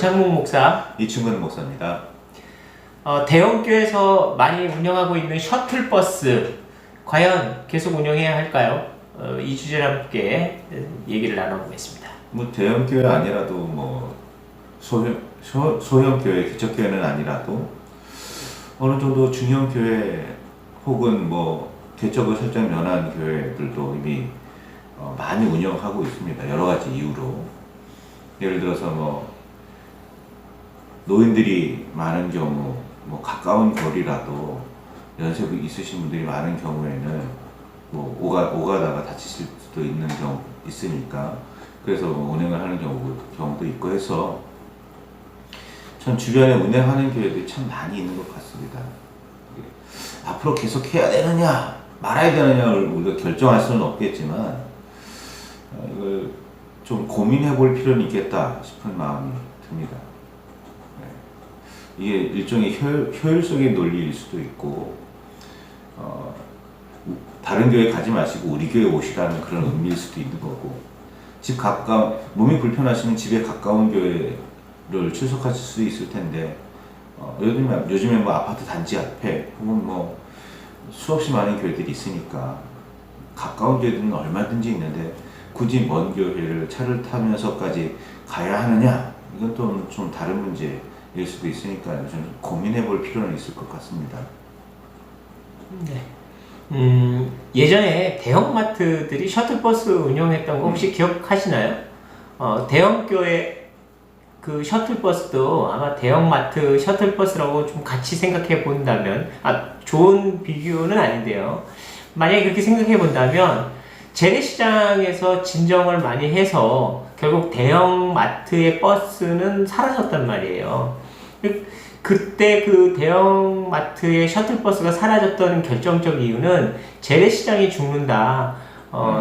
권창묵 목사, 이충근 목사입니다. 대형교회에서 많이 운영하고 있는 셔틀버스 과연 계속 운영해야 할까요? 이 주제를 함께 얘기를 나눠보겠습니다. 뭐 대형 교회 아니라도 뭐 소형 교회, 개척 교회는 아니라도 어느 정도 중형 교회 혹은 뭐 개척을 살짝 면한 교회들도 이미 많이 운영하고 있습니다. 여러 가지 이유로. 예를 들어서 뭐 노인들이 많은 경우, 뭐 가까운 거리라도 연세가 있으신 분들이 많은 경우에는 뭐 오가다가 다치실 수도 있는 경우 있으니까 그래서 운행을 하는 경우도 있고 해서 전 주변에 운행하는 교회들이 참 많이 있는 것 같습니다. 앞으로 계속 해야 되느냐 말아야 되느냐를 우리가 결정할 수는 없겠지만 이걸 좀 고민해 볼 필요는 있겠다 싶은 마음이 듭니다. 이게 일종의 효율적인 논리일 수도 있고 다른 교회 가지 마시고 우리 교회 오시라는 그런 의미일 수도 있는 거고, 몸이 불편하시면 집에 가까운 교회를 출석하실 수 있을 텐데 요즘에 뭐 아파트 단지 앞에 혹은 뭐 수없이 많은 교회들이 있으니까 가까운 교회들은 얼마든지 있는데 굳이 먼 교회를 차를 타면서까지 가야 하느냐, 이건 또 좀 다른 문제일 수도 있으니까 좀 고민해 볼 필요는 있을 것 같습니다. 네. 예전에 대형마트들이 셔틀버스 운영했던 거 혹시 기억하시나요? 대형교회 그 셔틀버스도 아마 대형마트 셔틀버스라고 좀 같이 생각해 본다면, 좋은 비교는 아닌데요. 만약에 그렇게 생각해 본다면 재래시장에서 진정을 많이 해서 결국 대형마트의 버스는 사라졌단 말이에요. 그때 그 대형마트의 셔틀버스가 사라졌던 결정적 이유는 재래시장이 죽는다.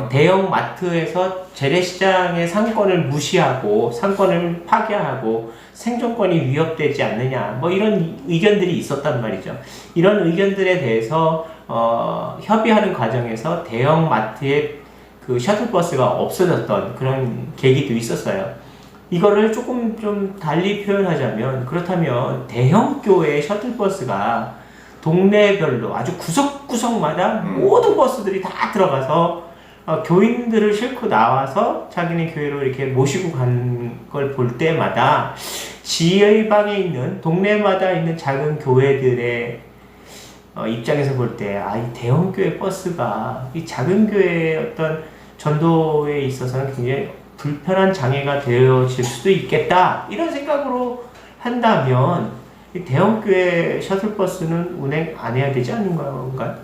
대형마트에서 재래시장의 상권을 무시하고 상권을 파괴하고 생존권이 위협되지 않느냐, 뭐 이런 의견들이 있었단 말이죠. 이런 의견들에 대해서 협의하는 과정에서 대형마트의 그 셔틀버스가 없어졌던 그런 계기도 있었어요. 이거를 조금 좀 달리 표현하자면, 그렇다면 대형교회 셔틀버스가 동네별로 아주 구석구석마다 모든 버스들이 다 들어가서 교인들을 싣고 나와서 자기네 교회로 이렇게 모시고 간 걸 볼 때마다 지방에 있는 동네마다 있는 작은 교회들의 입장에서 볼 때, 이 대형교회 버스가 이 작은 교회의 어떤 전도에 있어서는 굉장히 불편한 장애가 되어질 수도 있겠다, 이런 생각으로 한다면 이 대형교회 셔틀버스는 운행 안 해야 되지 않는 건가요?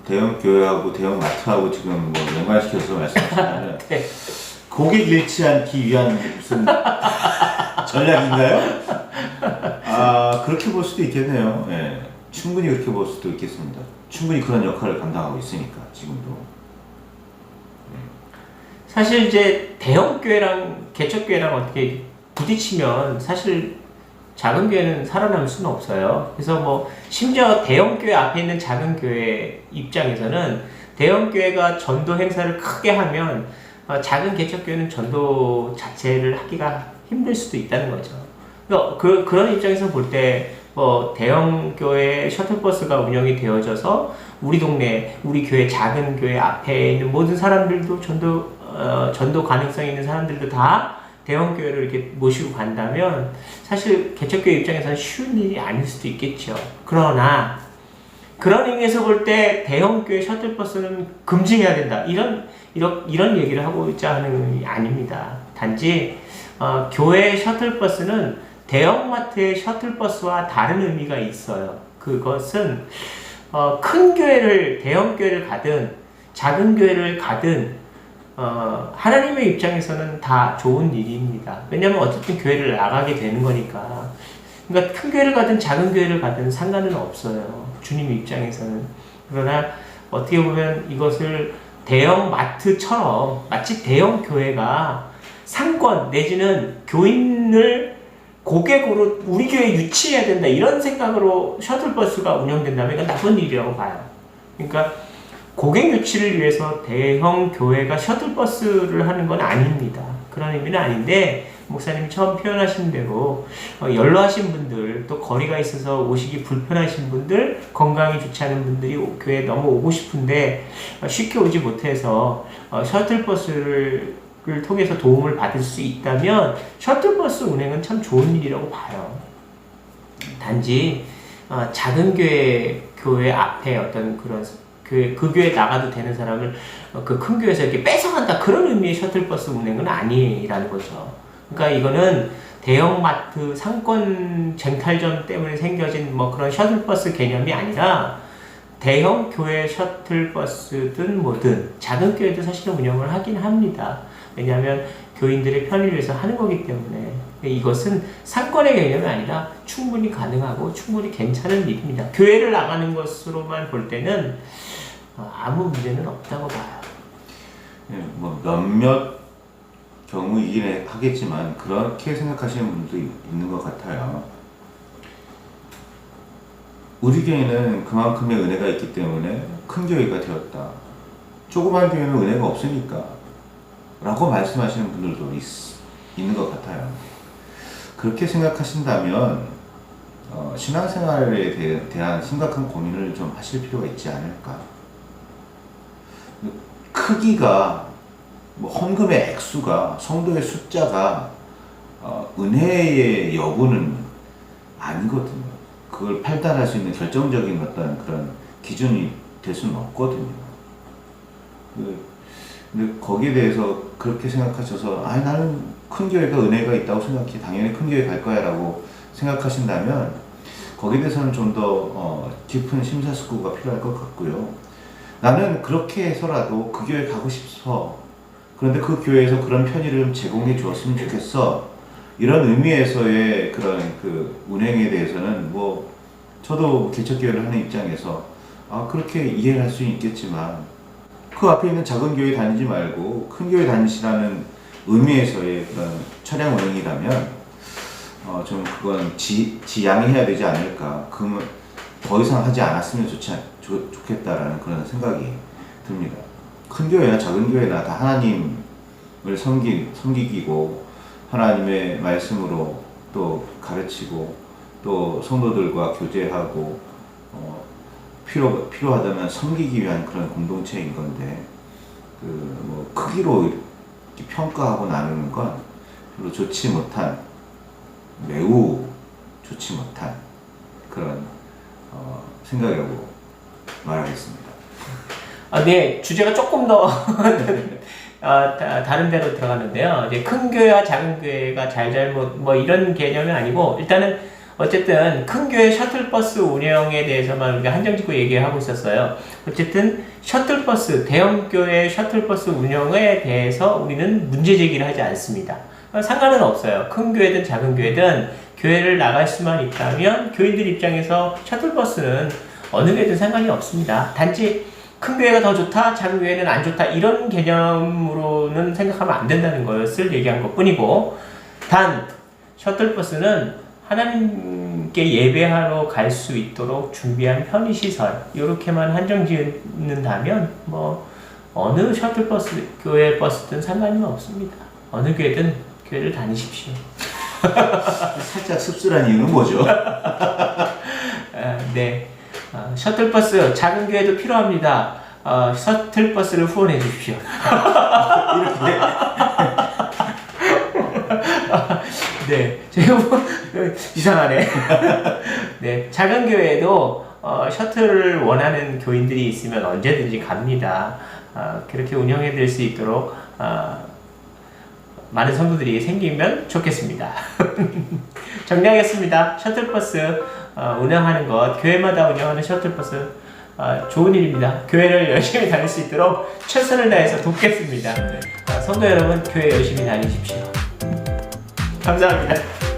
대형교회하고 대형마트하고 지금 뭐 연관시켜서 말씀하시면 네. 고객 잃지 않기 위한 무슨 전략인가요? 그렇게 볼 수도 있겠네요. 예. 충분히 그렇게 볼 수도 있겠습니다. 충분히 그런 역할을 감당하고 있으니까 지금도. 사실 이제 대형교회랑 개척교회랑 어떻게 부딪히면 사실 작은 교회는 살아남을 수는 없어요. 그래서 뭐 심지어 대형교회 앞에 있는 작은 교회 입장에서는 대형교회가 전도 행사를 크게 하면 작은 개척교회는 전도 자체를 하기가 힘들 수도 있다는 거죠. 그러니까 그런 입장에서 볼 때 대형교회 셔틀버스가 운영이 되어져서 우리 동네, 우리 교회, 작은 교회 앞에 있는 모든 사람들도 전도 가능성 있는 사람들도 다 대형교회를 이렇게 모시고 간다면 사실 개척교회 입장에서는 쉬운 일이 아닐 수도 있겠죠. 그러나 그런 의미에서 볼 때 대형교회 셔틀버스는 금지해야 된다, 이런 얘기를 하고자 하는 게 아닙니다. 단지 교회 셔틀버스는 대형마트의 셔틀버스와 다른 의미가 있어요. 그것은 큰 교회를, 대형교회를 가든 작은 교회를 가든 하나님의 입장에서는 다 좋은 일입니다. 왜냐하면 어쨌든 교회를 나가게 되는 거니까. 그러니까 큰 교회를 가든 작은 교회를 가든 상관은 없어요, 주님 입장에서는. 그러나 어떻게 보면 이것을 대형마트처럼 마치 대형교회가 상권 내지는 교인을 고객으로 우리 교회에 유치해야 된다, 이런 생각으로 셔틀버스가 운영된다면 이건 나쁜 일이라고 봐요. 그러니까 고객 유치를 위해서 대형 교회가 셔틀버스를 하는 건 아닙니다. 그런 의미는 아닌데, 목사님이 처음 표현하신 대로 연로하신 분들, 또 거리가 있어서 오시기 불편하신 분들, 건강이 좋지 않은 분들이 교회에 너무 오고 싶은데 쉽게 오지 못해서 셔틀버스를 통해서 도움을 받을 수 있다면 셔틀버스 운행은 참 좋은 일이라고 봐요. 단지 작은 교회 앞에 어떤 그런 그 교회에 나가도 되는 사람을 그 큰 교회에서 이렇게 뺏어간다, 그런 의미의 셔틀버스 운행은 아니라는 거죠. 그러니까 이거는 대형마트 상권 쟁탈전 때문에 생겨진 뭐 그런 셔틀버스 개념이 아니라 대형 교회 셔틀버스든 뭐든 작은 교회도 사실은 운영을 하긴 합니다. 왜냐하면 교인들의 편의를 위해서 하는 거기 때문에 이것은 상권의 개념이 아니라 충분히 가능하고 충분히 괜찮은 일입니다. 교회를 나가는 것으로만 볼 때는 아무 문제는 없다고 봐요. 예, 뭐 몇몇 경우이긴 하겠지만 그렇게 생각하시는 분도 있는 것 같아요. 우리 교회는 그만큼의 은혜가 있기 때문에 큰 교회가 되었다. 조그만 교회는 은혜가 없으니까 라고 말씀하시는 분들도 있는 것 같아요. 그렇게 생각하신다면 신앙생활에 대한 심각한 고민을 좀 하실 필요가 있지 않을까. 크기가, 뭐 헌금의 액수가, 성도의 숫자가 은혜의 여부는 아니거든요. 그걸 판단할 수 있는 결정적인 어떤 그런 기준이 될 수는 없거든요. 근데 거기에 대해서 그렇게 생각하셔서 나는 큰 교회가 은혜가 있다고 생각해, 당연히 큰 교회 갈 거야 라고 생각하신다면 거기에 대해서는 좀 더 깊은 심사숙고가 필요할 것 같고요. 나는 그렇게 해서라도 그 교회 가고 싶어, 그런데 그 교회에서 그런 편의를 좀 제공해 주었으면 좋겠어, 이런 의미에서의 그런 그 운행에 대해서는 뭐 저도 개척교회를 하는 입장에서 그렇게 이해를 할 수 있겠지만 그 앞에 있는 작은 교회 다니지 말고 큰 교회 다니시라는 의미에서의 그런 차량 운행이라면 좀 그건 지양해야 되지 않을까. 그러면 더 이상 하지 않았으면 좋겠다라는 그런 생각이 듭니다. 큰 교회나 작은 교회나 다 하나님을 섬기고 하나님의 말씀으로 또 가르치고 또 성도들과 교제하고 필요하다면 섬기기 위한 그런 공동체인 건데 뭐 크기로 이렇게 평가하고 나누는 건 별로 좋지 못한, 매우 좋지 못한 그런 생각이라고 말하겠습니다. 네, 주제가 조금 더 다른 데로 들어갔는데요. 이제 큰 교회와 작은 교회가 잘잘못 뭐 이런 개념이 아니고, 일단은 어쨌든 큰 교회 셔틀버스 운영에 대해서만 우리가 한정짓고 얘기하고 있었어요. 어쨌든 셔틀버스, 대형 교회 셔틀버스 운영에 대해서 우리는 문제 제기를 하지 않습니다. 상관은 없어요. 큰 교회든 작은 교회든 교회를 나갈 수만 있다면 교인들 입장에서 셔틀버스는 어느 교회든 상관이 없습니다. 단지 큰 교회가 더 좋다, 작은 교회는 안 좋다, 이런 개념으로는 생각하면 안 된다는 것을 얘기한 것 뿐이고, 단 셔틀버스는 하나님께 예배하러 갈 수 있도록 준비한 편의시설, 이렇게만 한정 지는다면 뭐 어느 셔틀버스, 교회 버스든 상관이 없습니다. 어느 교회든 교회를 다니십시오. 살짝 씁쓸한 이유는 뭐죠? 네, 셔틀버스 작은 교회도 필요합니다. 셔틀버스를 후원해 주십시오. 이렇게 네, 제가 뭐 이상하네. 네, 작은 교회에도 셔틀을 원하는 교인들이 있으면 언제든지 갑니다. 그렇게 운영해 드릴 수 있도록 많은 성도들이 생기면 좋겠습니다. 정리하겠습니다. 셔틀버스 운영하는 것, 교회마다 운영하는 셔틀버스 좋은 일입니다. 교회를 열심히 다닐 수 있도록 최선을 다해서 돕겠습니다. 성도 여러분, 교회 열심히 다니십시오. 감사합니다.